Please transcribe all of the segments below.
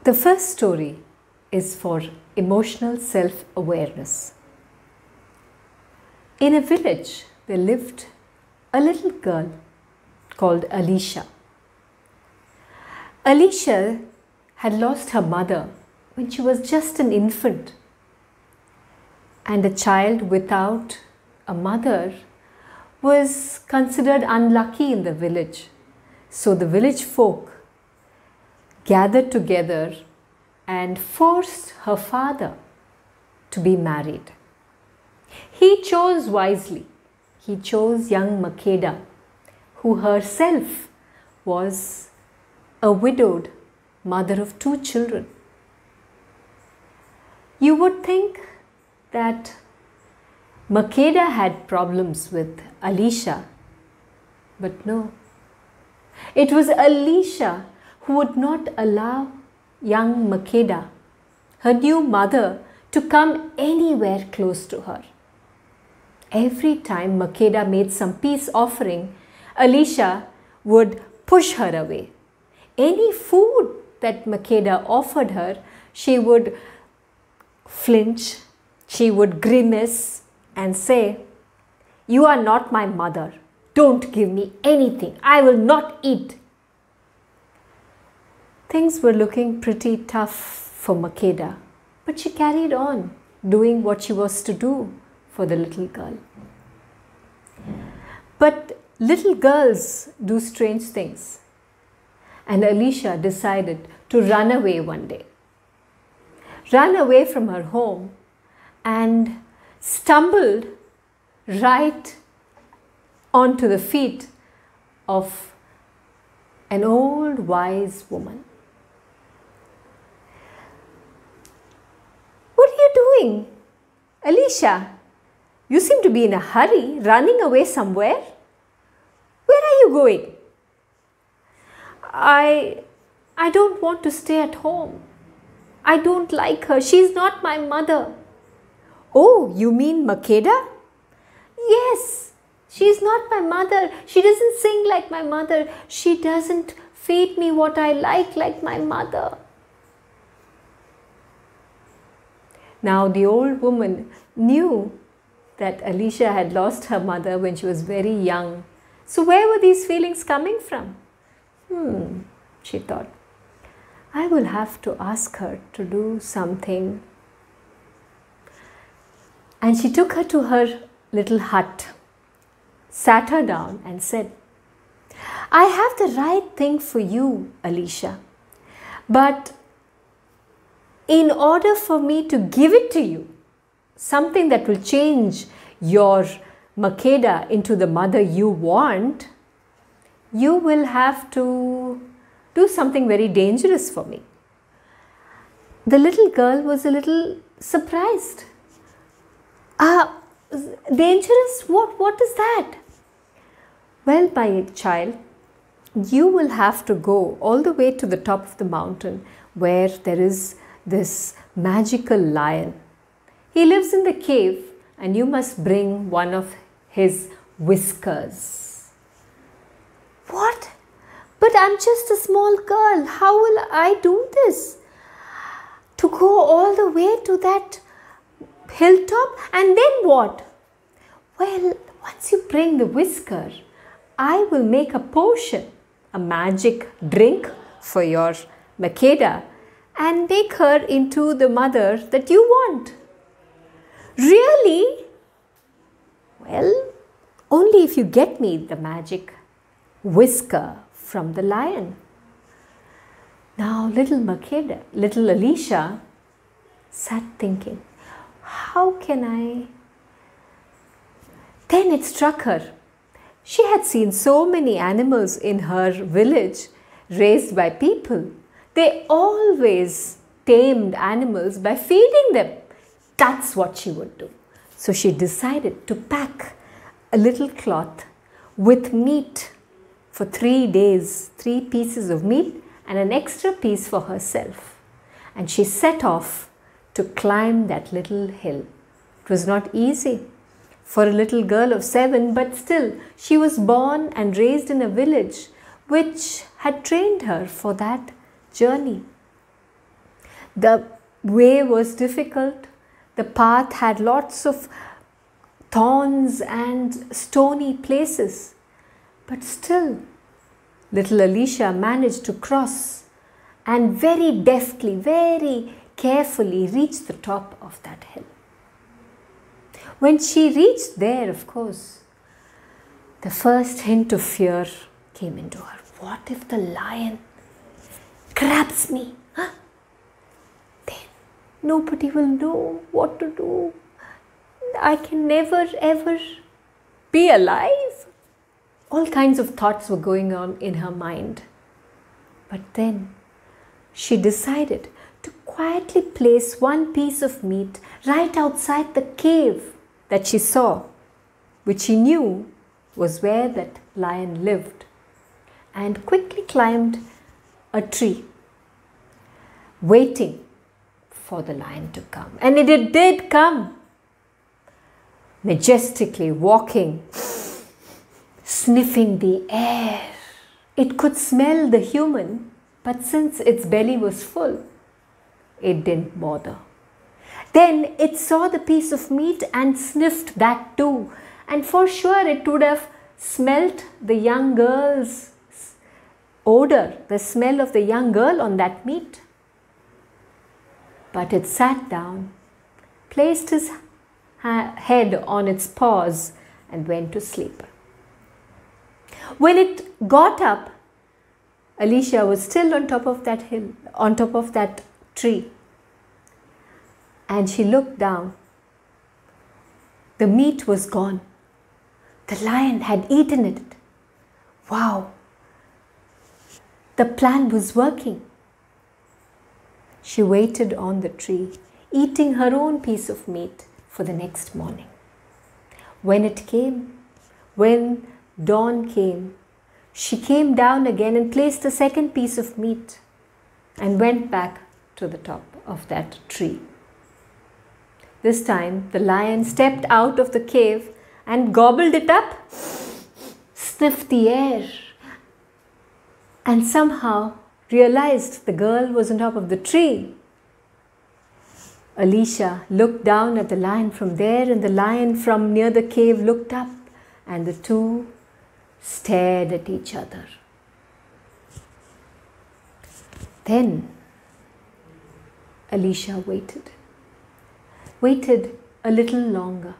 The first story is for emotional self-awareness. In a village, there lived a little girl called Alicia. Alicia had lost her mother when she was just an infant, and a child without a mother was considered unlucky in the village. So the village folk gathered together and forced her father to be married. He chose wisely. He chose young Makeda, who herself was a widowed mother of 2 children. You would think that Makeda had problems with Alicia, but no. It was Alicia who would not allow young Makeda, her new mother, to come anywhere close to her. Every time Makeda made some peace offering, Alicia would push her away. Any food that Makeda offered her, she would flinch, she would grimace and say, "You are not my mother. Don't give me anything. I will not eat." Things were looking pretty tough for Makeda, but she carried on doing what she was to do for the little girl. But little girls do strange things, and Alicia decided to run away one day. Ran away from her home and stumbled right onto the feet of an old wise woman. "What are you doing, Alicia? You seem to be in a hurry, running away somewhere. Where are you going?" I don't want to stay at home. I don't like her. She's not my mother." "Oh, you mean Makeda?" "Yes, she's not my mother. She doesn't sing like my mother. She doesn't feed me what I like my mother." Now the old woman knew that Alicia had lost her mother when she was very young. So where were these feelings coming from? She thought, I will have to ask her to do something. And she took her to her little hut, sat her down and said, "I have the right thing for you, Alicia, but in order for me to give it to you, something that will change your Makeda into the mother you want, you will have to do something very dangerous for me." The little girl was a little surprised. Dangerous? What is that?" "Well, my child, you will have to go all the way to the top of the mountain where there is this magical lion. He lives in the cave and you must bring one of his whiskers." "What? But I'm just a small girl. How will I do this? To go all the way to that hilltop, and then what?" "Well, once you bring the whisker, I will make a potion, a magic drink for your Makeda, and make her into the mother that you want." "Really?" "Well, only if you get me the magic whisker from the lion." Now little Makeda, little Alicia sat thinking, how can I? Then it struck her. She had seen so many animals in her village raised by people. They always tamed animals by feeding them. That's what she would do. So she decided to pack a little cloth with meat for 3 days, 3 pieces of meat and an extra piece for herself. And she set off to climb that little hill. It was not easy for a little girl of 7, but still she was born and raised in a village which had trained her for that journey. The way was difficult. The path had lots of thorns and stony places. But still, little Alicia managed to cross and very deftly, very carefully reach the top of that hill. When she reached there, of course, the first hint of fear came into her. What if the lion grabs me? Huh? Then nobody will know what to do. I can never ever be alive. All kinds of thoughts were going on in her mind. But then she decided to quietly place one piece of meat right outside the cave that she saw, which she knew was where that lion lived, and quickly climbed a tree, waiting for the lion to come. And it did come, majestically walking, sniffing the air. It could smell the human, but since its belly was full, it didn't bother. Then it saw the piece of meat and sniffed that too. And for sure it would have smelt the young girl's odor, the smell of the young girl on that meat. But it sat down, placed his head on its paws and went to sleep. When it got up, Alicia was still on top of that hill, on top of that tree. And she looked down. The meat was gone. The lion had eaten it. Wow! The plan was working. She waited on the tree, eating her own piece of meat for the next morning. When dawn came, she came down again and placed a second piece of meat and went back to the top of that tree. This time the lion stepped out of the cave and gobbled it up, sniffed the air, and somehow realized the girl was on top of the tree. Alicia looked down at the lion from there, and the lion from near the cave looked up, and the two stared at each other. Then Alicia waited a little longer.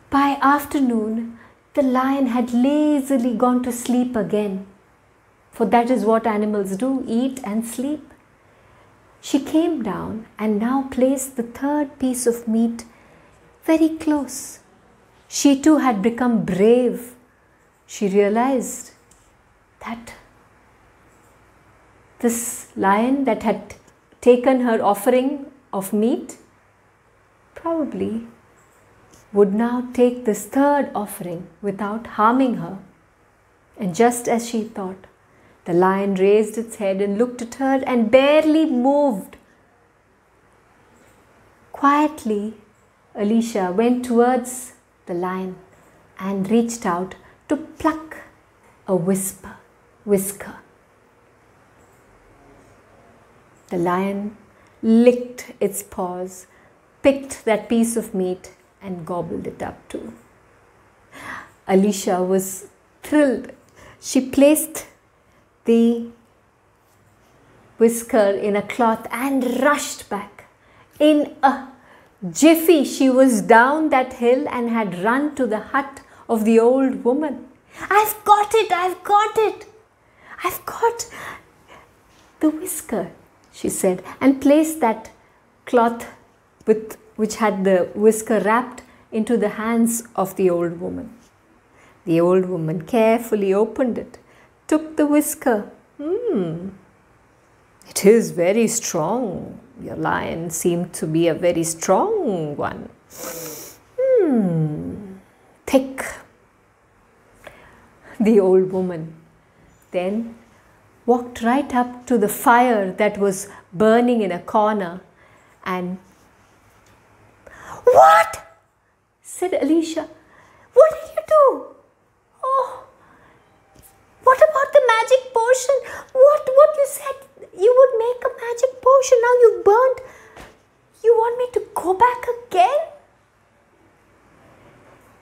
By afternoon, the lion had lazily gone to sleep again, for that is what animals do, eat and sleep. She came down and now placed the third piece of meat very close. She too had become brave. She realized that this lion that had taken her offering of meat probably would now take this third offering without harming her. And just as she thought, the lion raised its head and looked at her and barely moved. Quietly, Alicia went towards the lion and reached out to pluck a whisker. The lion licked its paws, picked that piece of meat and gobbled it up too. Alicia was thrilled. She placed the whisker in a cloth and rushed back. In a jiffy, she was down that hill and had run to the hut of the old woman. I've got it! I've got it! I've got the whisker, she said, and placed that cloth which had the whisker wrapped into the hands of the old woman. The old woman carefully opened it, took the whisker. It is very strong. Your lion seemed to be a very strong one. Thick. The old woman then walked right up to the fire that was burning in a corner and, "What?" said Alicia. "What did you do? Oh, what about the magic potion? What you said you would make a magic now you burnt. You want me to go back again?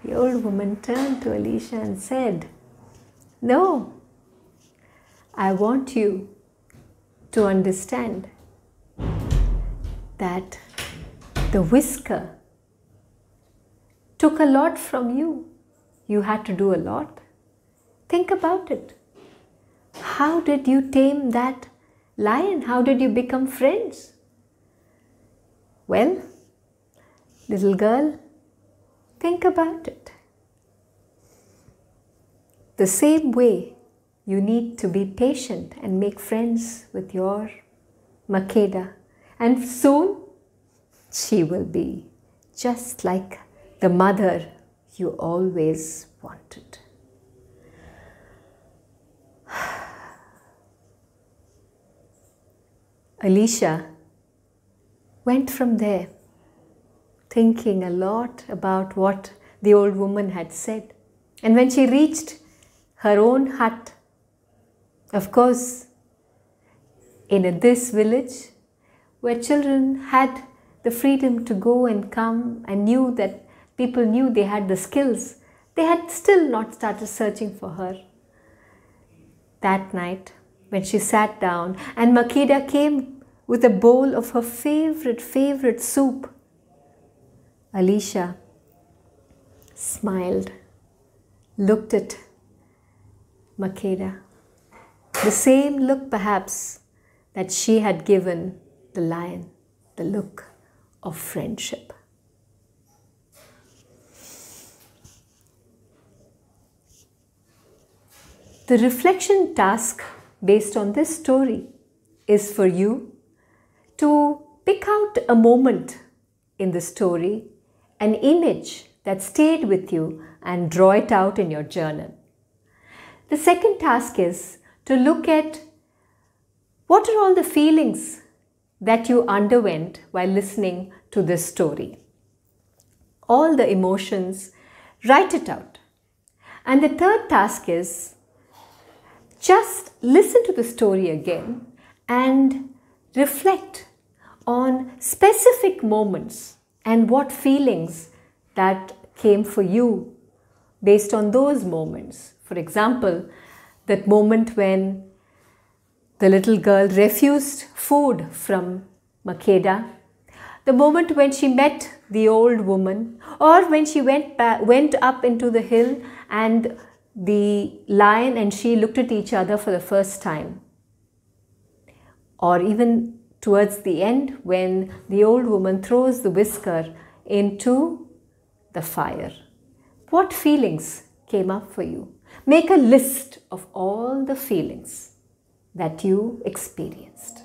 The old woman turned to Elisha and said, no, I want you to understand that the whisker took a lot from you. You had to do a lot. Think about it. How did you tame that lion? How did you become friends? Well, little girl, think about it. The same way, you need to be patient and make friends with your Makeda. And soon, she will be just like the mother you always wanted. Elisha went from there, thinking a lot about what the old woman had said. And when she reached her own hut, of course, in this village where children had the freedom to go and come and knew that people knew they had the skills, they had still not started searching for her. That night, when she sat down and Makeda came with a bowl of her favorite soup, Elisha smiled, looked at Makeda, the same look perhaps that she had given the lion, the look of friendship. The reflection task based on this story is for you to pick out a moment in the story, an image that stayed with you, and draw it out in your journal. The second task is to look at what are all the feelings that you underwent while listening to this story. All the emotions, write it out. And the third task is just listen to the story again and reflect on specific moments and what feelings that came for you based on those moments. For example, that moment when the little girl refused food from Makeda, the moment when she met the old woman, or when she went up into the hill and the lion and she looked at each other for the first time, or even towards the end when the old woman throws the whisker into the fire. What feelings came up for you? Make a list of all the feelings that you experienced.